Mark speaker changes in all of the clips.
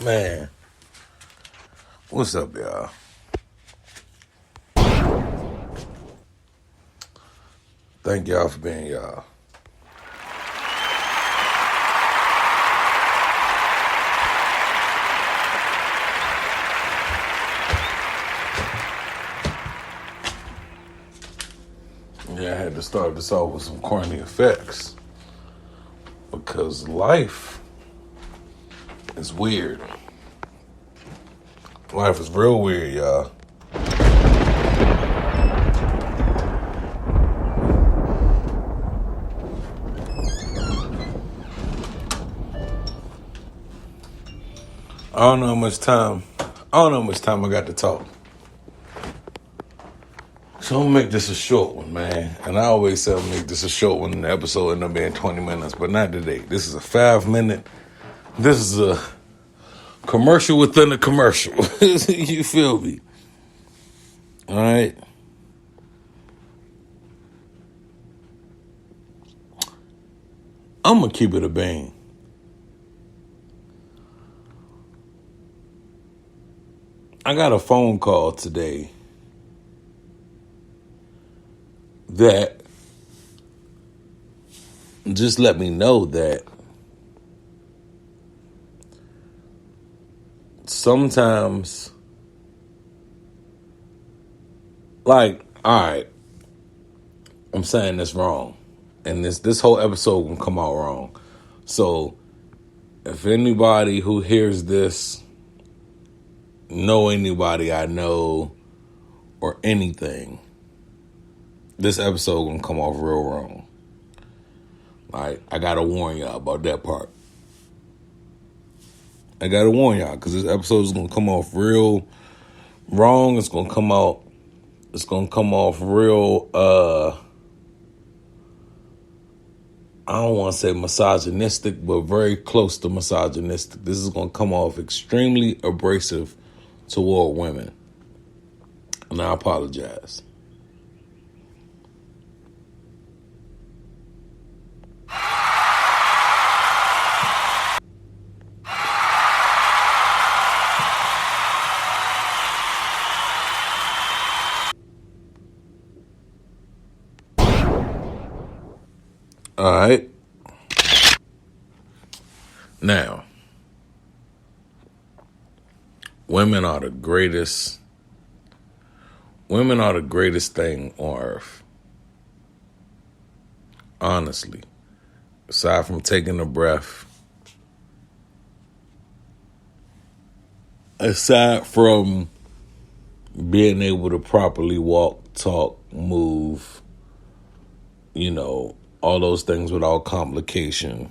Speaker 1: Man, what's up, y'all? Thank y'all for being y'all. Yeah, I had to start this off with some corny effects because life is weird. Life is real weird, y'all. I don't know how much time I got to talk. So I'm gonna make this a short one, man. And I always say I'll make this a short one, and the episode end up being 20 minutes, but not today. This is a 5-minute. This is a commercial within a commercial. You feel me? All right. I'm gonna keep it a bang. I got a phone call today that just let me know that sometimes, like, all right, I'm saying this wrong, and this whole episode will come out wrong. So, if anybody who hears this know anybody I know or anything, this episode gonna come off real wrong. Like, I gotta warn y'all about that part. I gotta warn y'all because this episode is gonna come off real wrong. It's gonna come off real. I don't want to say misogynistic, but very close to misogynistic. This is gonna come off extremely abrasive toward women, and I apologize. All right. Now, women are the greatest thing on earth. Honestly. Aside from taking a breath. Aside from being able to properly walk, talk, move, all those things without complication.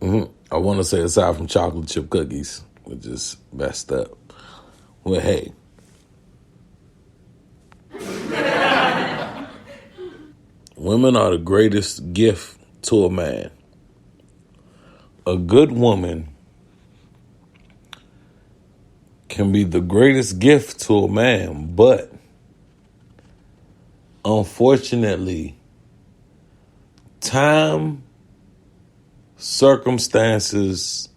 Speaker 1: I want to say aside from chocolate chip cookies, which is messed up. Well, hey. Women are the greatest gift to a man. A good woman can be the greatest gift to a man, but unfortunately, time, circumstances,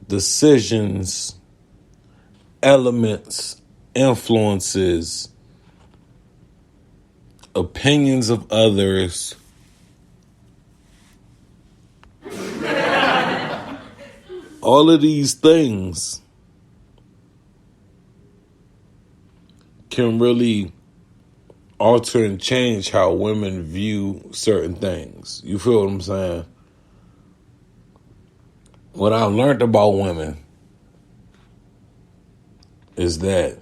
Speaker 1: decisions, elements, influences, opinions of others, all of these things can really alter and change how women view certain things. You feel what I'm saying? What I've learned about women is that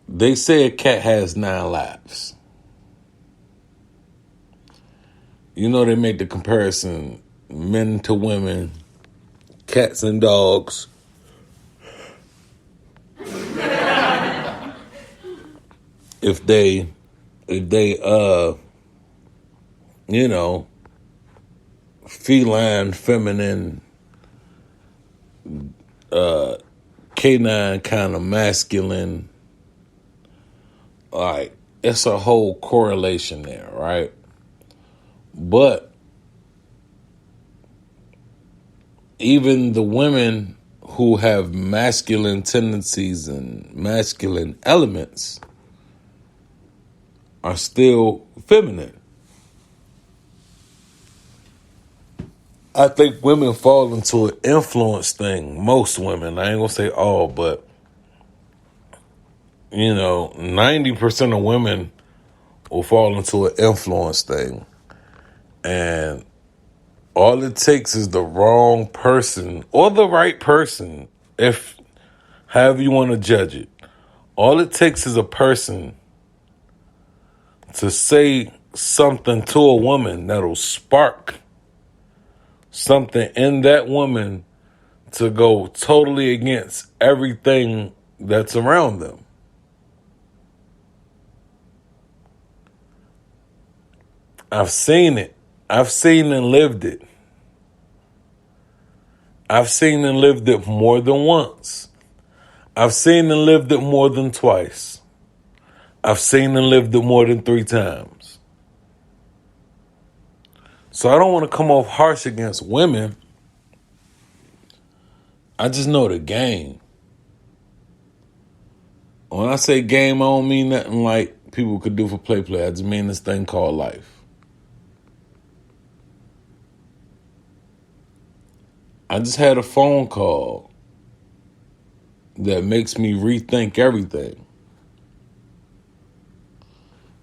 Speaker 1: they say a cat has 9 lives. They make the comparison men to women, cats and dogs. If they feline, feminine, canine kind of masculine, like, it's a whole correlation there, right? But even the women who have masculine tendencies and masculine elements are still feminine. I think women fall into an influence thing. Most women, I ain't gonna say all, but 90% of women will fall into an influence thing. And all it takes is the wrong person or the right person, if however you want to judge it. All it takes is a person to say something to a woman that'll spark something in that woman to go totally against everything that's around them. I've seen it. I've seen and lived it. I've seen and lived it more than once. I've seen and lived it more than twice. I've seen and lived it more than 3 times. So I don't want to come off harsh against women. I just know the game. When I say game, I don't mean nothing like people could do for play. I just mean this thing called life. I just had a phone call that makes me rethink everything.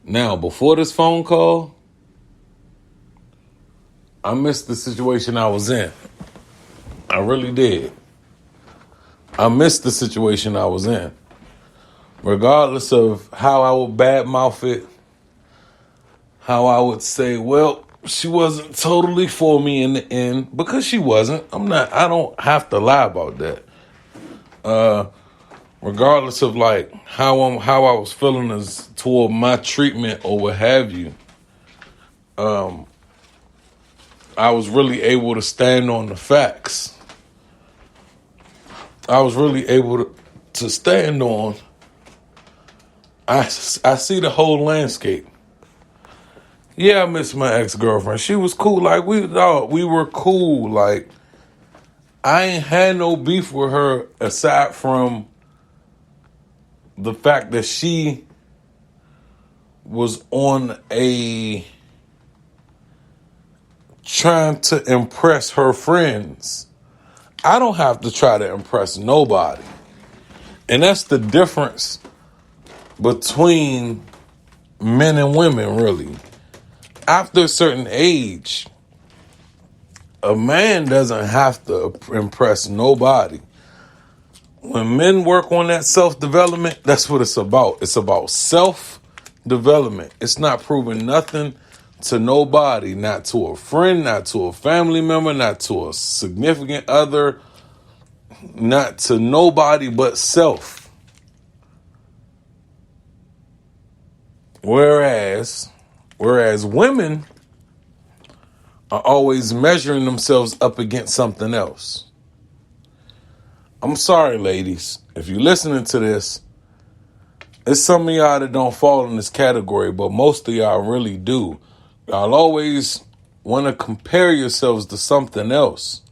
Speaker 1: Now, before this phone call, I missed the situation I was in. I really did. I missed the situation I was in. Regardless of how I would badmouth it, how I would say, well, she wasn't totally for me in the end, because she wasn't. I don't have to lie about that. Regardless of like how I was feeling as toward my treatment or what have you, I was really able to stand on the facts. I was really able to stand on. I see the whole landscape. Yeah, I miss my ex-girlfriend. She was cool. Like, we were cool. Like, I ain't had no beef with her aside from the fact that she was on a trying to impress her friends. I don't have to try to impress nobody. And that's the difference between men and women, really. After a certain age, a man doesn't have to impress nobody. When men work on that self-development, that's what it's about. It's about self-development. It's not proving nothing to nobody, not to a friend, not to a family member, not to a significant other, not to nobody but self. Whereas women are always measuring themselves up against something else. I'm sorry, ladies. If you're listening to this, it's some of y'all that don't fall in this category, but most of y'all really do. Y'all always want to compare yourselves to something else.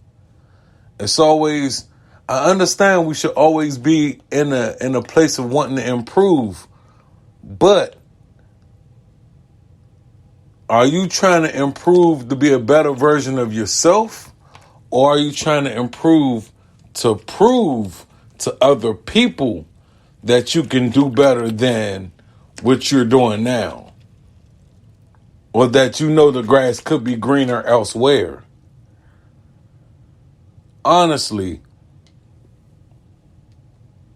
Speaker 1: It's always, I understand we should always be in a place of wanting to improve, but are you trying to improve to be a better version of yourself? Or are you trying to improve to prove to other people that you can do better than what you're doing now? Or that you know the grass could be greener elsewhere? Honestly,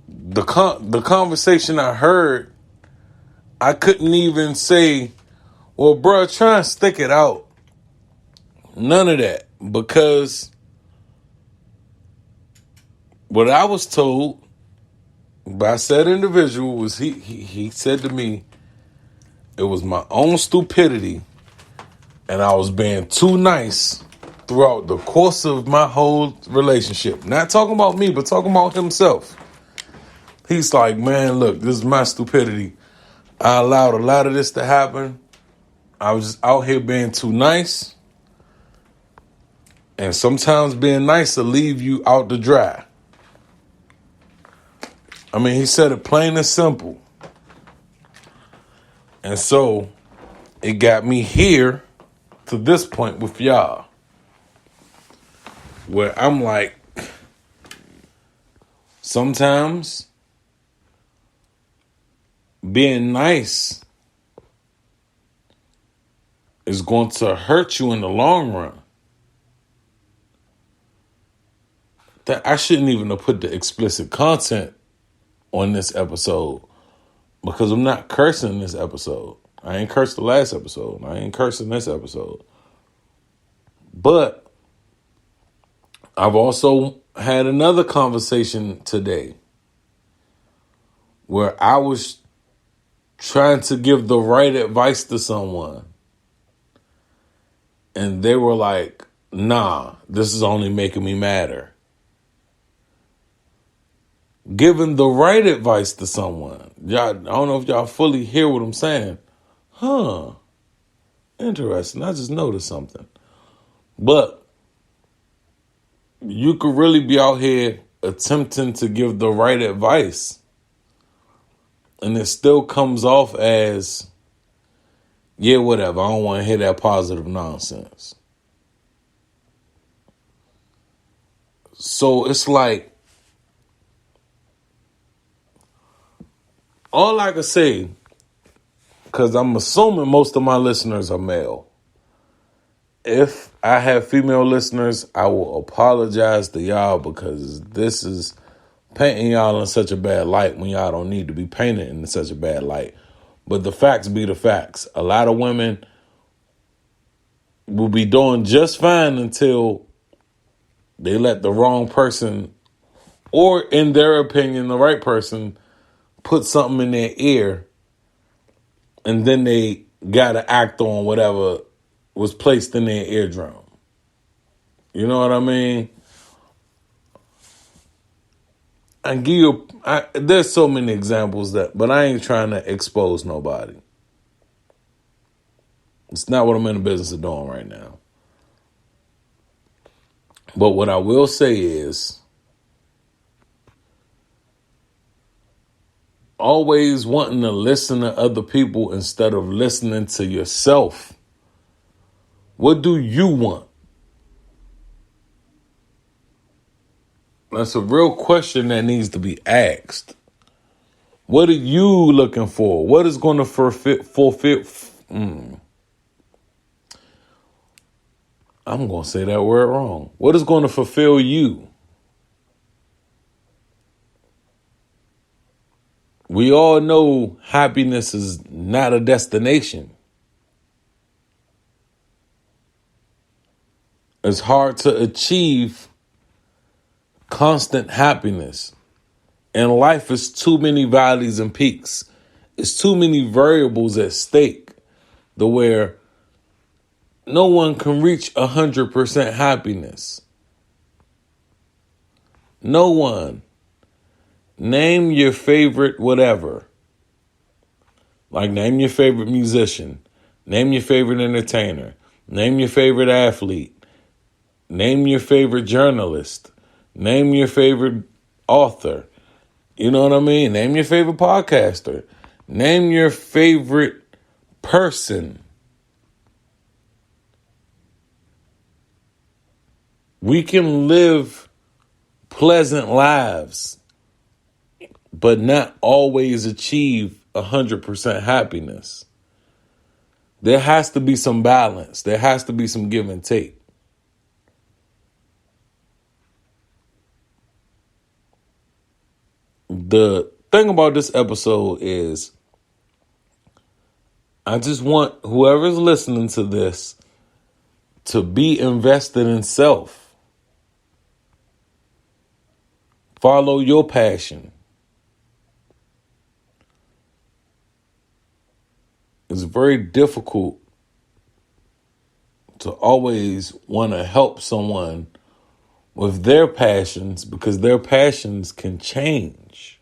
Speaker 1: the conversation I heard, I couldn't even say, well, bro, try and stick it out. None of that. Because what I was told by said individual was he said to me, it was my own stupidity and I was being too nice throughout the course of my whole relationship. Not talking about me, but talking about himself. He's like, man, look, this is my stupidity. I allowed a lot of this to happen. I was just out here being too nice. And sometimes being nice will leave you out to dry. I mean, he said it plain and simple. And so it got me here to this point with y'all, where I'm like, sometimes being nice is going to hurt you in the long run. That I shouldn't even have put the explicit content on this episode, because I'm not cursing this episode. I ain't cursed the last episode. I ain't cursing this episode. But I've also had another conversation today where I was trying to give the right advice to someone, and they were like, nah, this is only making me madder. Giving the right advice to someone. Y'all, I don't know if y'all fully hear what I'm saying. Interesting. I just noticed something. But you could really be out here attempting to give the right advice, and it still comes off as, yeah, whatever, I don't want to hear that positive nonsense. So it's like, all I can say, because I'm assuming most of my listeners are male. If I have female listeners, I will apologize to y'all, because this is painting y'all in such a bad light when y'all don't need to be painted in such a bad light. But the facts be the facts. A lot of women will be doing just fine until they let the wrong person, or in their opinion, the right person, put something in their ear, and then they got to act on whatever was placed in their eardrum. You know what I mean? There's so many examples but I ain't trying to expose nobody. It's not what I'm in the business of doing right now. But what I will say is, always wanting to listen to other people instead of listening to yourself. What do you want? That's a real question that needs to be asked. What are you looking for? What is going to fulfill? I'm going to say that word wrong. What is going to fulfill you? We all know happiness is not a destination. It's hard to achieve constant happiness. And life is too many valleys and peaks. It's too many variables at stake to where no one can reach 100% happiness. No one. Name your favorite whatever. Like, name your favorite musician. Name your favorite entertainer. Name your favorite athlete. Name your favorite journalist. Name your favorite author. You know what I mean? Name your favorite podcaster. Name your favorite person. We can live pleasant lives, but not always achieve 100% happiness. There has to be some balance. There has to be some give and take. The thing about this episode is, I just want whoever's listening to this to be invested in self. Follow your passion. It's very difficult to always want to help someone with their passions, because their passions can change.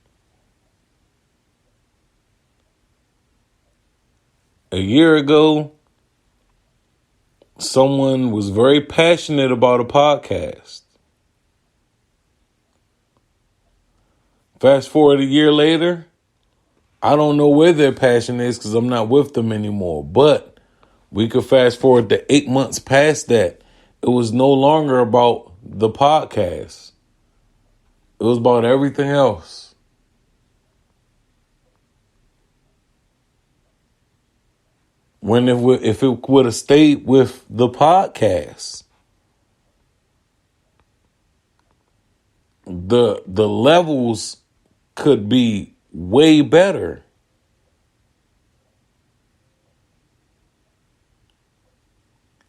Speaker 1: A year ago, someone was very passionate about a podcast. Fast forward a year later, I don't know where their passion is because I'm not with them anymore. But we could fast forward to 8 months past that. It was no longer about the podcast. It was about everything else. When if it would have stayed with the podcast, the levels could be way better.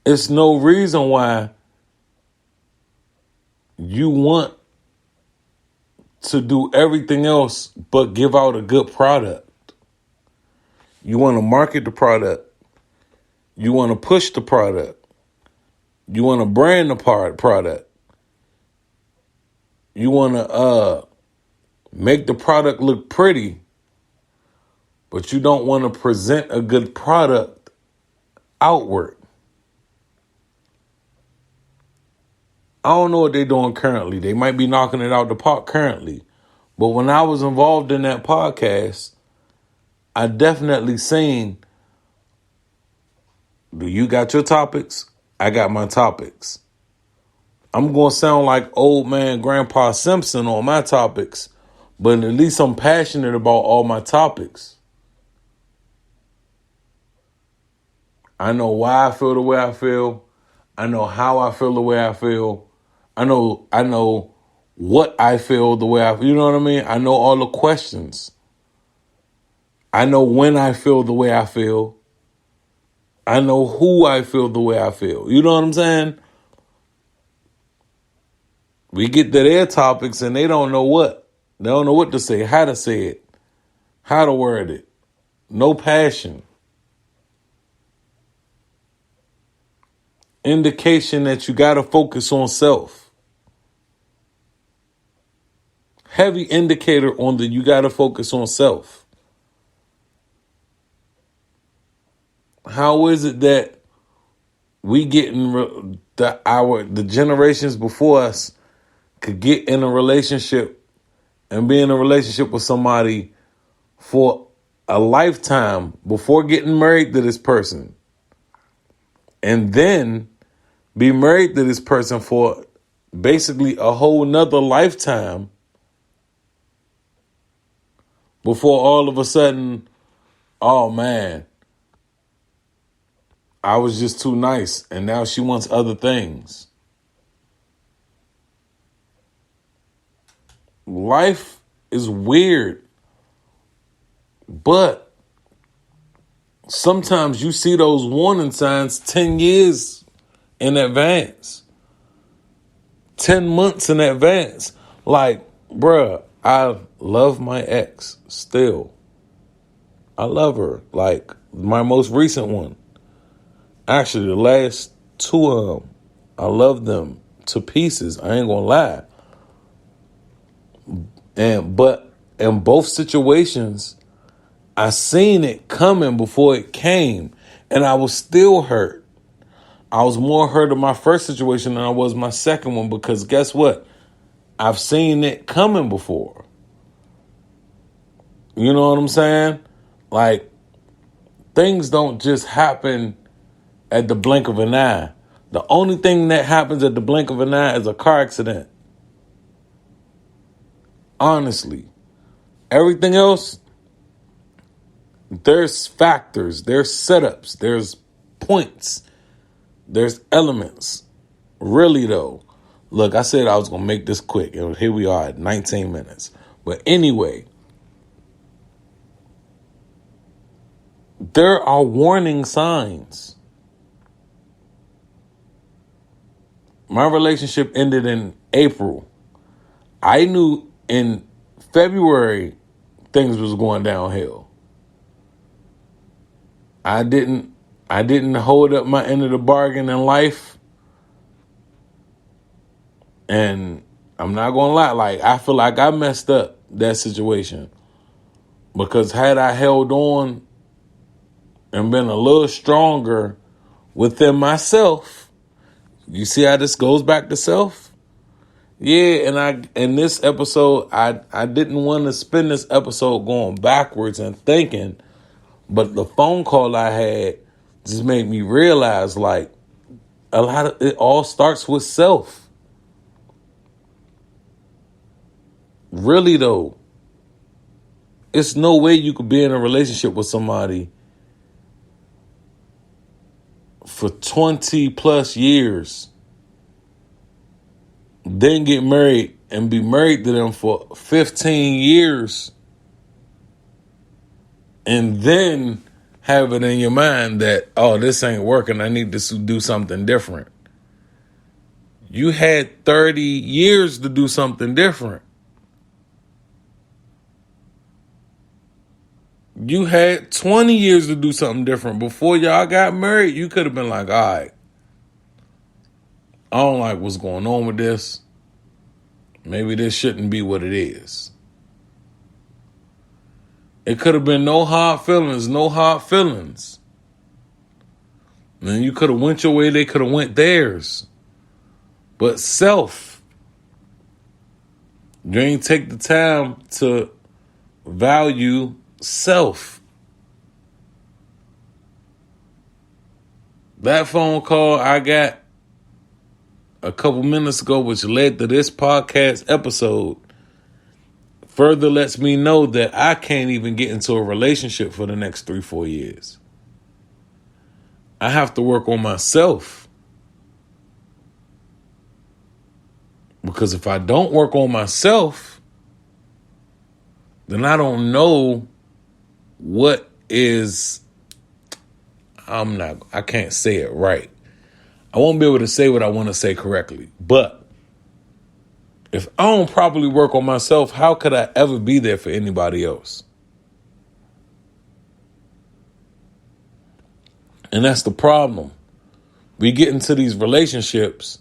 Speaker 1: It's no reason why you want to do everything else but give out a good product. You want to market the product. You want to push the product. You want to brand the product. You want to make the product look pretty, but you don't want to present a good product outward. I don't know what they're doing currently. They might be knocking it out the park currently. But when I was involved in that podcast, I definitely seen, do you got your topics? I got my topics. I'm going to sound like old man Grandpa Simpson on my topics, but at least I'm passionate about all my topics. I know why I feel the way I feel. I know how I feel the way I feel. I know what I feel the way I feel. You know what I mean? I know all the questions. I know when I feel the way I feel. I know who I feel the way I feel. You know what I'm saying? We get to their topics and they don't know what. They don't know what to say, how to say it, how to word it. No passion. Indication that you got to focus on self. Heavy indicator on the you got to focus on self. How is it that we getting the generations before us could get in a relationship and be in a relationship with somebody for a lifetime before getting married to this person, and then be married to this person for basically a whole nother lifetime before all of a sudden, oh man, I was just too nice and now she wants other things. Life is weird, but sometimes you see those warning signs 10 years in advance, 10 months in advance. Like, bruh, I love my ex still. I love her. Like, my most recent one. Actually, the last two of them, I love them to pieces. I ain't gonna lie. But in both situations, I seen it coming before it came, and I was still hurt. I was more hurt in my first situation than I was my second one, because guess what? I've seen it coming before. You know what I'm saying? Like, things don't just happen at the blink of an eye. The only thing that happens at the blink of an eye is a car accident. Honestly. Everything else, there's factors, there's setups, there's points, there's elements. Really, though. Look, I said I was going to make this quick, and here we are at 19 minutes. But anyway, there are warning signs. My relationship ended in April. I knew in February things was going downhill. I didn't hold up my end of the bargain in life. And I'm not going to lie, like, I feel like I messed up that situation. Because had I held on and been a little stronger within myself. You see how this goes back to self? Yeah, and in this episode, I didn't want to spend this episode going backwards and thinking, but the phone call I had just made me realize, like, a lot of it all starts with self. Really though, it's no way you could be in a relationship with somebody for 20 plus years, then get married and be married to them for 15 years, and then have it in your mind that, oh, this ain't working, I need to do something different. You had 30 years to do something different. You had 20 years to do something different. Before y'all got married, you could have been like, all right, I don't like what's going on with this. Maybe this shouldn't be what it is. It could have been no hard feelings, no hard feelings. And you could have went your way, they could have went theirs. But self, you ain't take the time to value self. That phone call I got a couple minutes ago, which led to this podcast episode, further lets me know that I can't even get into a relationship for the next 3-4 years. I have to work on myself. Because if I don't work on myself, then I don't know what is, I can't say it right. I won't be able to say what I want to say correctly. But if I don't properly work on myself, how could I ever be there for anybody else? And that's the problem. We get into these relationships,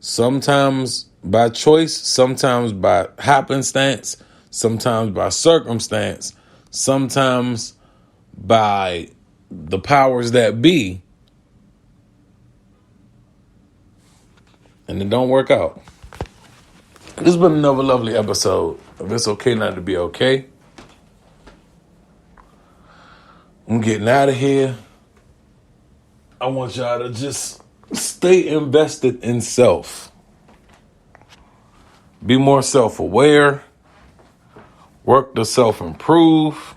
Speaker 1: sometimes by choice, sometimes by happenstance, sometimes by circumstance, sometimes by the powers that be, and it don't work out. This has been another lovely episode of It's Okay Not to Be Okay. I'm getting out of here. I want y'all to just stay invested in self. Be more self-aware. Work to self-improve.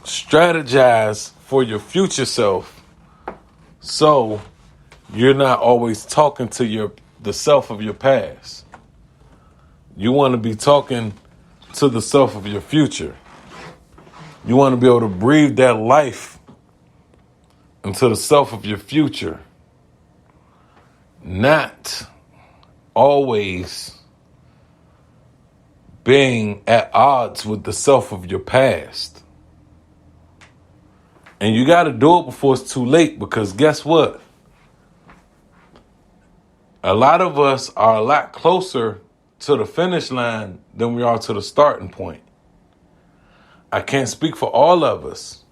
Speaker 1: Strategize for your future self, so you're not always talking to the self of your past. You want to be talking to the self of your future. You want to be able to breathe that life into the self of your future. Not always being at odds with the self of your past. And you got to do it before it's too late, because guess what? A lot of us are a lot closer to the finish line than we are to the starting point. I can't speak for all of us.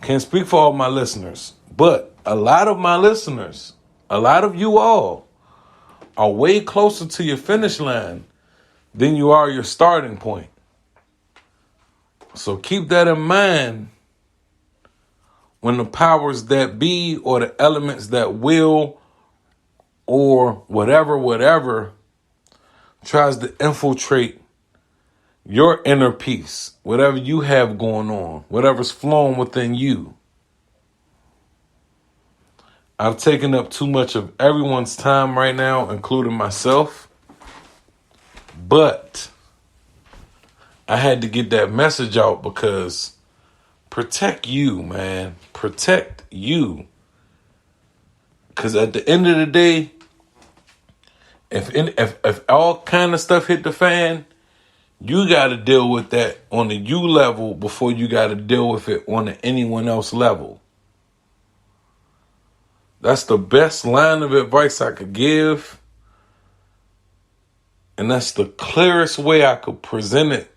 Speaker 1: Can't speak for all my listeners. But a lot of my listeners, a lot of you all, are way closer to your finish line than you are your starting point. So keep that in mind when the powers that be, or the elements that will, or whatever tries to infiltrate your inner peace, whatever you have going on, whatever's flowing within you. I've taken up too much of everyone's time right now, including myself. But I had to get that message out, because protect you, man. Protect you. Because at the end of the day, if all kind of stuff hit the fan, you got to deal with that on the you level before you got to deal with it on the anyone else level. That's the best line of advice I could give. And that's the clearest way I could present it.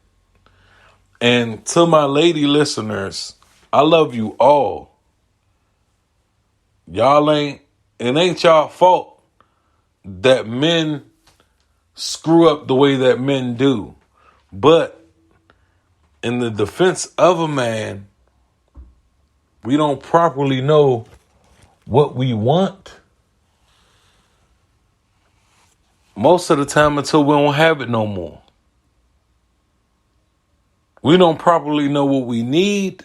Speaker 1: And to my lady listeners, I love you all. it ain't y'all fault that men screw up the way that men do. But in the defense of a man, we don't properly know what we want most of the time until we don't have it no more. We don't properly know what we need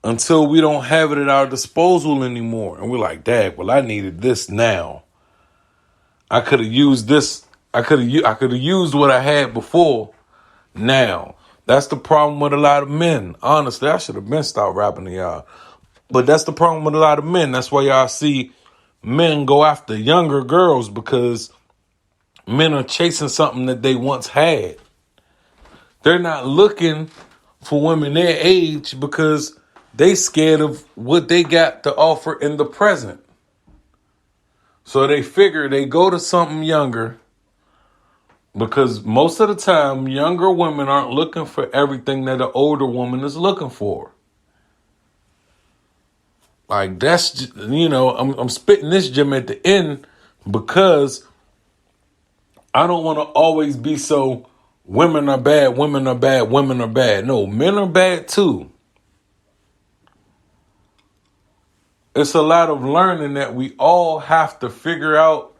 Speaker 1: until we don't have it at our disposal anymore. And we're like, Dad, well, I needed this now. I could have used this. I could have used what I had before now. That's the problem with a lot of men. Honestly, I should have been stopped rapping to y'all. But that's the problem with a lot of men. That's why y'all see men go after younger girls, because men are chasing something that they once had. They're not looking for women their age because they scared of what they got to offer in the present. So they figure they go to something younger, because most of the time, younger women aren't looking for everything that an older woman is looking for. Like, that's, I'm spitting this gem at the end because I don't want to always be so women are bad, women are bad, women are bad. No, men are bad too. It's a lot of learning that we all have to figure out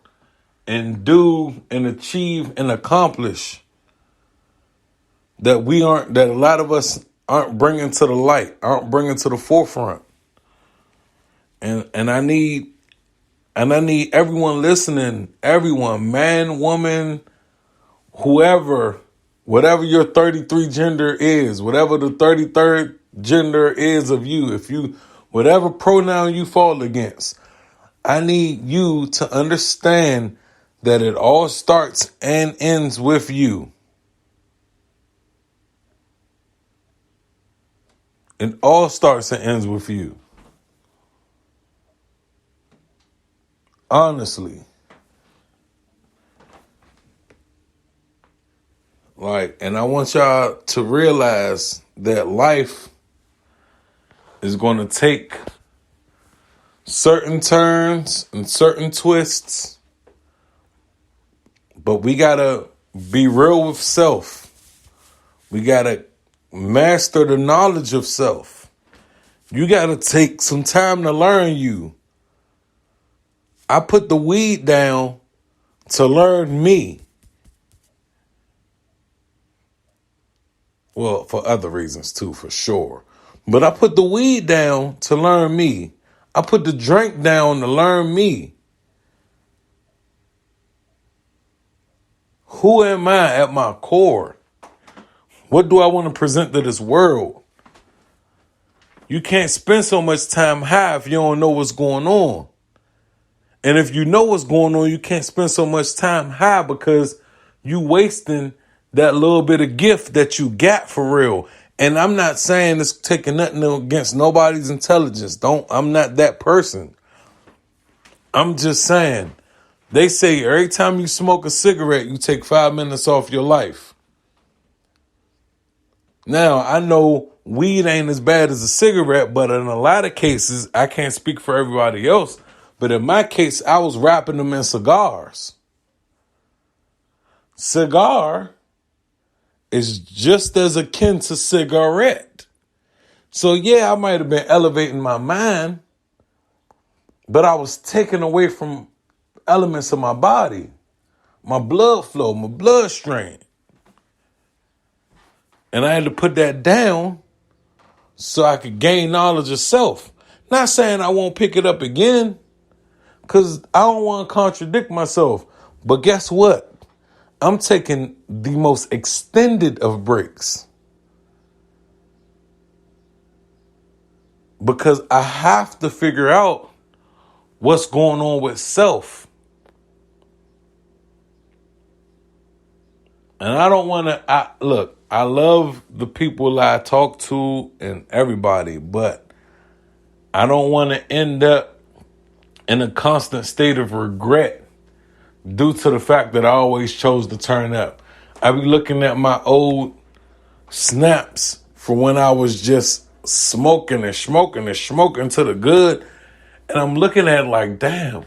Speaker 1: and do and achieve and accomplish that a lot of us aren't bringing to the light, aren't bringing to the forefront. And I need everyone listening, everyone, man, woman, whoever, whatever your 33 gender is, whatever the 33rd gender is of you, whatever pronoun you fall against, I need you to understand that it all starts and ends with you. It all starts and ends with you. Honestly. And I want y'all to realize that life is going to take certain turns and certain twists, but we got to be real with self. We got to master the knowledge of self. You got to take some time to learn you. I put the weed down to learn me. Well, for other reasons too, for sure. But I put the weed down to learn me. I put the drink down to learn me. Who am I at my core? What do I want to present to this world? You can't spend so much time high if you don't know what's going on. And if you know what's going on, you can't spend so much time high because you wasting that little bit of gift that you got for real. And I'm not saying it's taking nothing against nobody's intelligence. I'm not that person. I'm just saying, they say every time you smoke a cigarette, you take 5 minutes off your life. Now, I know weed ain't as bad as a cigarette, but in a lot of cases, I can't speak for everybody else, but in my case, I was wrapping them in cigars. Cigar is just as akin to cigarette. So yeah, I might have been elevating my mind, but I was taking away from elements of my body, my blood flow, my bloodstream. And I had to put that down so I could gain knowledge of self. Not saying I won't pick it up again, because I don't want to contradict myself. But guess what? I'm taking the most extended of breaks. Because I have to figure out what's going on with self. And I don't want to, look, I love the people I talk to and everybody, but I don't want to end up in a constant state of regret due to the fact that I always chose to turn up. I be looking at my old snaps for when I was just smoking to the good. And I'm looking at it like, damn,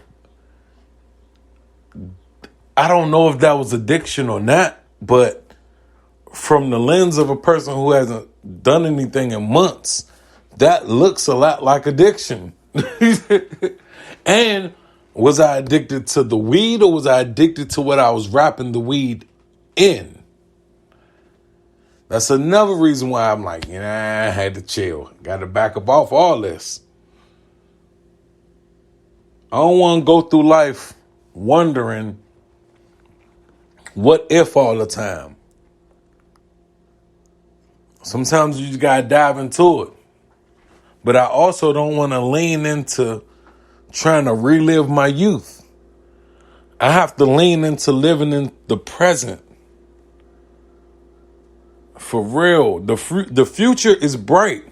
Speaker 1: I don't know if that was addiction or not, but from the lens of a person who hasn't done anything in months, that looks a lot like addiction. And was I addicted to the weed, or was I addicted to what I was wrapping the weed in? That's another reason why I'm like, I had to chill. Got to back up off all this. I don't want to go through life wondering what if all the time. Sometimes you just got to dive into it. But I also don't want to lean into trying to relive my youth. I have to lean into living in the present. For real, the future is bright.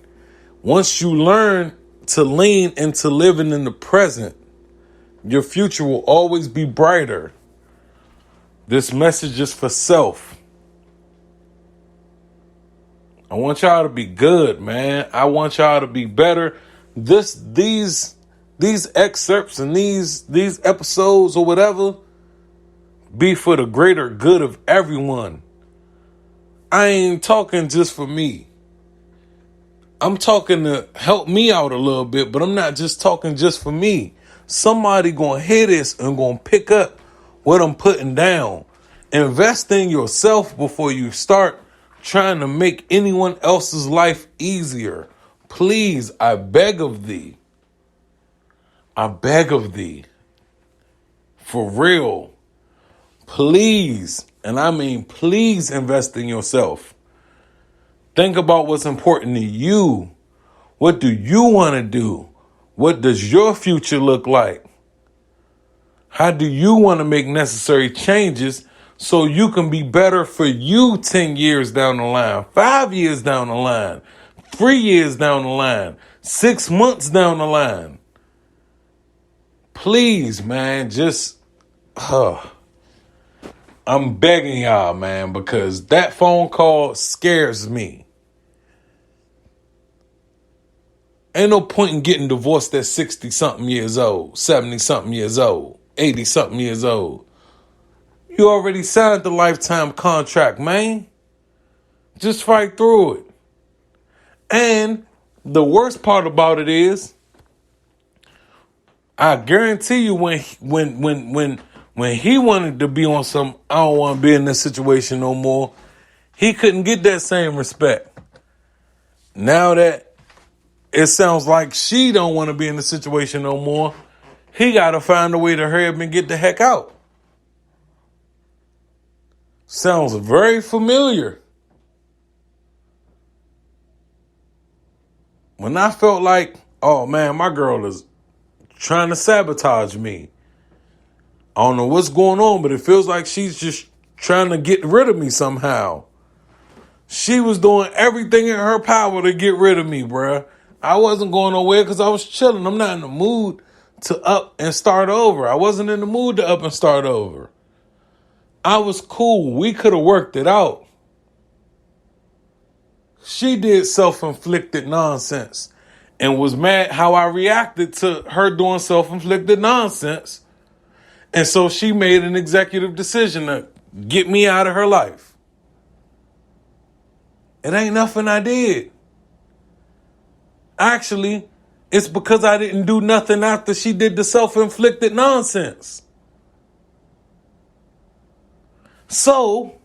Speaker 1: Once you learn to lean into living in the present, your future will always be brighter. This message is for self. I want y'all to be good, man. I want y'all to be better. These excerpts and these episodes or whatever be for the greater good of everyone. I ain't talking just for me. I'm talking to help me out a little bit, but I'm not just talking just for me. Somebody gonna hear this and gonna pick up what I'm putting down. Invest in yourself before you start trying to make anyone else's life easier. Please, I beg of thee. I beg of thee. For real. Please, and I mean please, invest in yourself. Think about what's important to you. What do you want to do? What does your future look like? How do you want to make necessary changes so you can be better for you 10 years down the line, 5 years down the line, 3 years down the line, 6 months down the line? Please, man, I'm begging y'all, man, because that phone call scares me. Ain't no point in getting divorced at 60-something years old, 70-something years old, 80-something years old. You already signed the lifetime contract, man. Just fight through it. And the worst part about it is, I guarantee you when he wanted to be on some, I don't want to be in this situation no more, he couldn't get that same respect. Now that it sounds like she don't want to be in the situation no more, he got to find a way to hurry up and get the heck out. Sounds very familiar. When I felt like, oh man, my girl is trying to sabotage me. I don't know what's going on, but it feels like she's just trying to get rid of me somehow. She was doing everything in her power to get rid of me, bruh. I wasn't going nowhere because I was chilling. I'm not in the mood to up and start over. I wasn't in the mood to up and start over. I was cool. We could have worked it out. She did self-inflicted nonsense and was mad how I reacted to her doing self-inflicted nonsense. And so she made an executive decision to get me out of her life. It ain't nothing I did. Actually, it's because I didn't do nothing after she did the self-inflicted nonsense. So,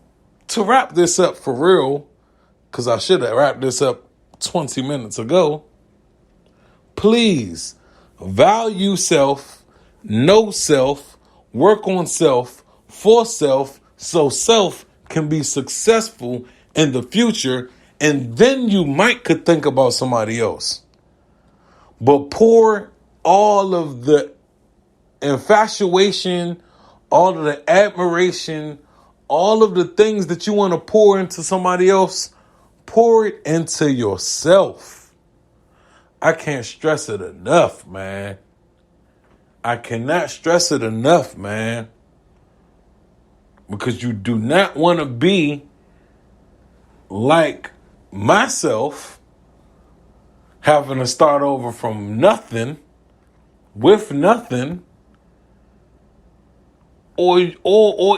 Speaker 1: to wrap this up for real, because I should have wrapped this up 20 minutes ago, please value self, know self, work on self, for self, so self can be successful in the future, and then you might could think about somebody else. But pour all of the infatuation, all of the admiration, all of the things that you want to pour into somebody else, pour it into yourself. I can't stress it enough, man. I cannot stress it enough, man. Because you do not want to be like myself, having to start over from nothing with nothing, or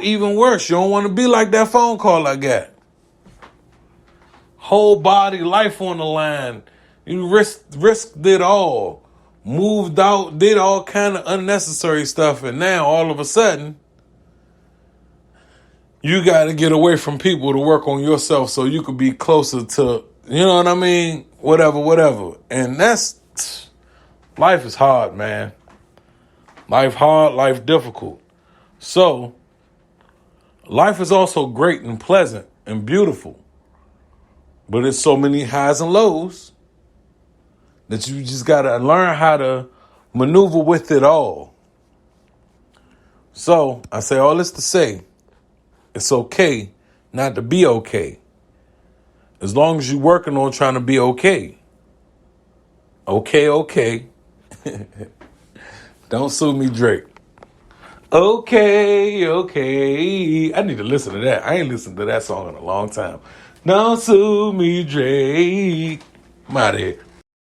Speaker 1: even worse, you don't want to be like that phone call I got. Whole body, life on the line. You risked it all. Moved out, did all kind of unnecessary stuff, and now all of a sudden, you got to get away from people to work on yourself so you could be closer to, you know what I mean? Whatever. And life is hard, man. Life hard, life difficult. So, life is also great and pleasant and beautiful. But it's so many highs and lows that you just got to learn how to maneuver with it all. So, I say all this to say, it's okay not to be okay. As long as you're working on trying to be okay. Okay. Don't sue me, Drake. Okay. I need to listen to that. I ain't listened to that song in a long time. Don't sue me, Drake. I'm out of here.